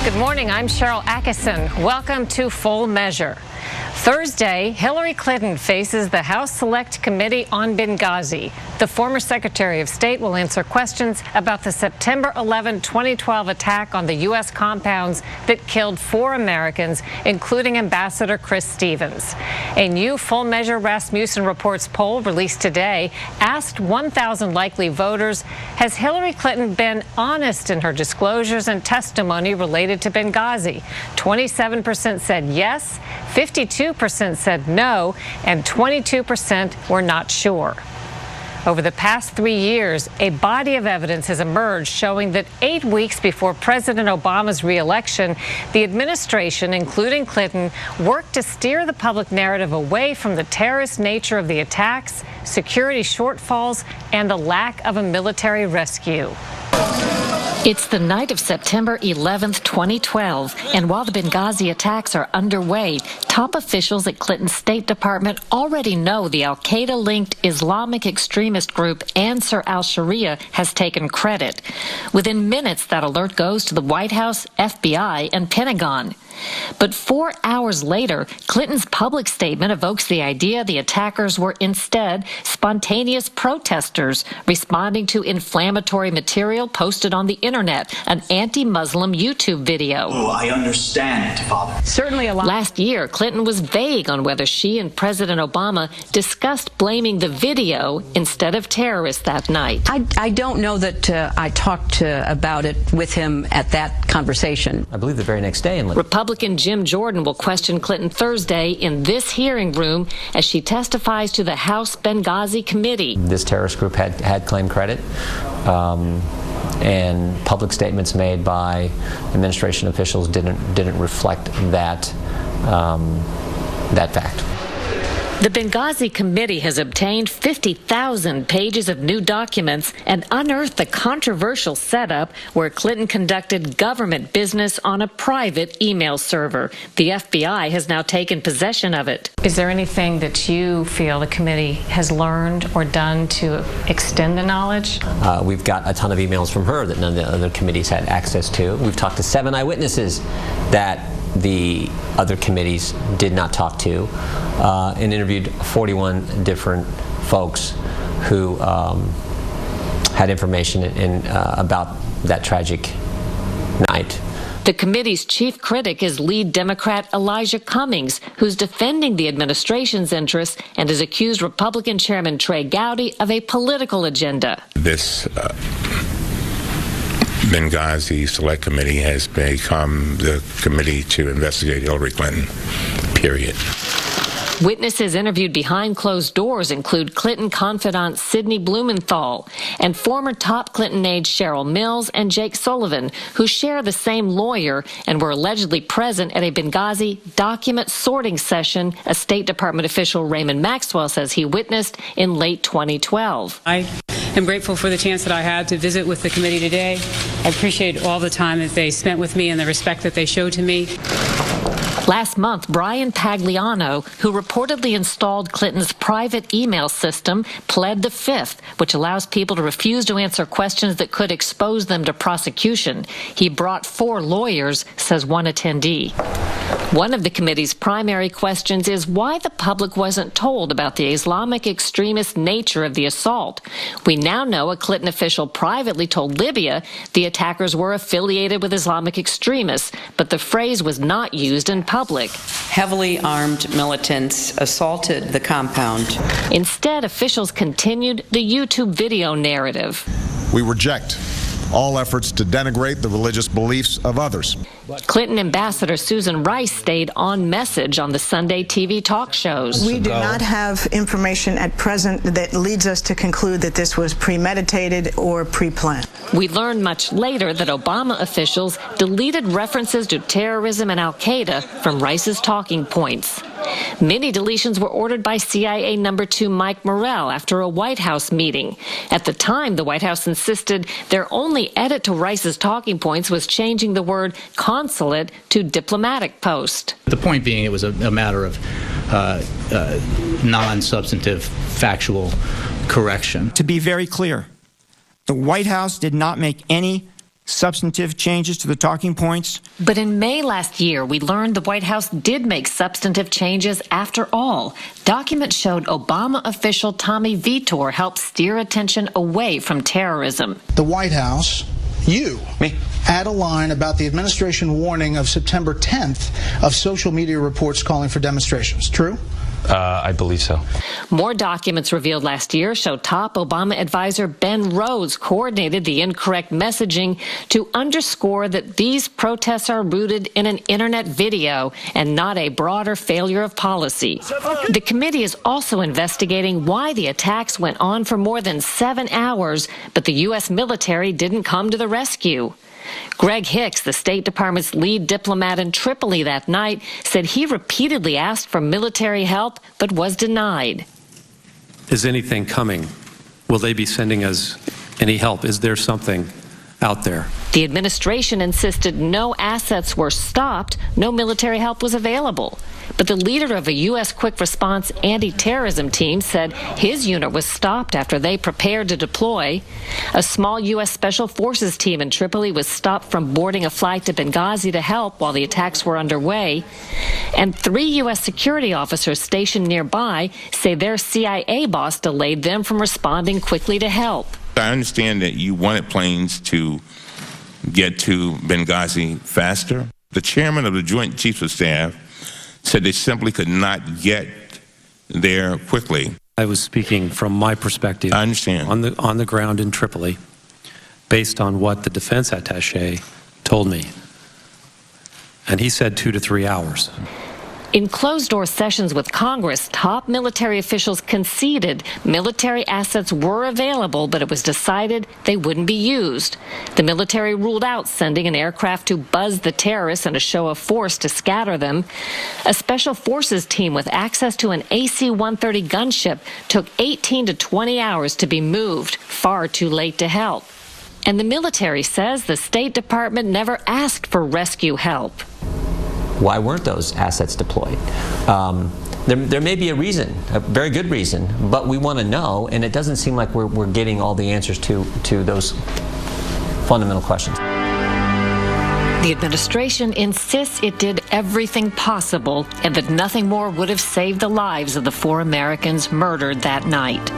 Good morning, I'm Sharyl Attkisson. Welcome to Full Measure. Thursday, Hillary Clinton faces the House Select Committee on Benghazi. The former Secretary of State will answer questions about the September 11, 2012 attack on the U.S. compounds that killed 4 Americans, including Ambassador Chris Stevens. A new Full Measure Rasmussen Reports poll released today asked 1,000 likely voters, has Hillary Clinton been honest in her disclosures and testimony related to Benghazi? 27% said yes, 52% said no, and 22% were not sure. Over the past 3 years, a body of evidence has emerged showing that 8 weeks before President Obama's re-election, the administration, including Clinton, worked to steer the public narrative away from the terrorist nature of the attacks, security shortfalls, and the lack of a military rescue. It's the night of September 11th, 2012, and while the Benghazi attacks are underway, top officials at Clinton's State Department already know the al-Qaeda-linked Islamic extremist group Ansar al-Sharia has taken credit. Within minutes, that alert goes to the White House, FBI, and Pentagon. But 4 hours later, Clinton's public statement evokes the idea the attackers were instead spontaneous protesters responding to inflammatory material posted on the internet, an anti-Muslim YouTube video. Oh, I understand, Father. Certainly a lot. Last year, Clinton was vague on whether she and President Obama discussed blaming the video instead of terrorists that night. I don't know that I talked about it with him at that conversation. I believe the very next day. Republican Jim Jordan will question Clinton Thursday in this hearing room as she testifies to the House Benghazi Committee. This terrorist group had claimed credit, and public statements made by administration officials didn't reflect that fact. The Benghazi Committee has obtained 50,000 pages of new documents and unearthed the controversial setup where Clinton conducted government business on a private email server. The FBI has now taken possession of it. Is there anything that you feel the committee has learned or done to extend the knowledge? We've got a ton of emails from her that none of the other committees had access to. We've talked to 7 eyewitnesses that the other committees did not talk to, and interviewed 41 different folks who had information about that tragic night. The committee's chief critic is lead Democrat Elijah Cummings, who's defending the administration's interests and has accused Republican Chairman Trey Gowdy of a political agenda. This Benghazi Select Committee has become the committee to investigate Hillary Clinton, period. Witnesses interviewed behind closed doors include Clinton confidant Sidney Blumenthal and former top Clinton aides Cheryl Mills and Jake Sullivan, who share the same lawyer and were allegedly present at a Benghazi document sorting session a State Department official Raymond Maxwell says he witnessed in late 2012. I am grateful for the chance that I had to visit with the committee today. I appreciate all the time that they spent with me and the respect that they showed to me. Last month, Brian Pagliano, who reportedly installed Clinton's private email system, pled the Fifth, which allows people to refuse to answer questions that could expose them to prosecution. He brought 4 lawyers, says one attendee. One of the committee's primary questions is why the public wasn't told about the Islamic extremist nature of the assault. We now know a Clinton official privately told Libya the attackers were affiliated with Islamic extremists, but the phrase was not used in public. Heavily armed militants assaulted the compound. Instead, officials continued the YouTube video narrative. We reject all efforts to denigrate the religious beliefs of others. Clinton Ambassador Susan Rice stayed on message on the Sunday TV talk shows. We do not have information at present that leads us to conclude that this was premeditated or pre-planned. We learned much later that Obama officials deleted references to terrorism and al-Qaeda from Rice's talking points. Many deletions were ordered by CIA No. 2 Mike Morrell after a White House meeting. At the time, the White House insisted their only edit to Rice's talking points was changing the word consulate to diplomatic post. The point being it was a matter of non-substantive factual correction. To be very clear, the White House did not make any substantive changes to the talking points. But in May last year, we learned the White House did make substantive changes after all. Documents showed Obama official Tommy Vitor helped steer attention away from terrorism. The White House, you, Me, add a line about the administration warning of September 10th of social media reports calling for demonstrations. True? I believe so. More documents revealed last year show top Obama advisor Ben Rhodes coordinated the incorrect messaging to underscore that these protests are rooted in an internet video and not a broader failure of policy. The committee is also investigating why the attacks went on for more than 7 hours, but the U.S. military didn't come to the rescue. Greg Hicks, the State Department's lead diplomat in Tripoli that night, said he repeatedly asked for military help but was denied. Is anything coming? Will they be sending us any help? Is there something out there? The administration insisted no assets were stopped, no military help was available. But the leader of a U.S. quick response anti-terrorism team said his unit was stopped after they prepared to deploy. A small U.S. Special Forces team in Tripoli was stopped from boarding a flight to Benghazi to help while the attacks were underway. And 3 U.S. security officers stationed nearby say their CIA boss delayed them from responding quickly to help. I understand that you wanted planes to get to Benghazi faster. The chairman of the Joint Chiefs of Staff said they simply could not get there quickly. I was speaking from my perspective. I understand. On the ground in Tripoli, based on what the defense attaché told me. And he said 2 to 3 hours. In closed-door sessions with Congress, top military officials conceded military assets were available, but it was decided they wouldn't be used. The military ruled out sending an aircraft to buzz the terrorists in a show of force to scatter them. A special forces team with access to an AC-130 gunship took 18 to 20 hours to be moved, far too late to help. And the military says the State Department never asked for rescue help. Why weren't those assets deployed? There may be a reason, a very good reason, but we want to know, and it doesn't seem like we're getting all the answers to those fundamental questions. The administration insists it did everything possible and that nothing more would have saved the lives of the 4 Americans murdered that night.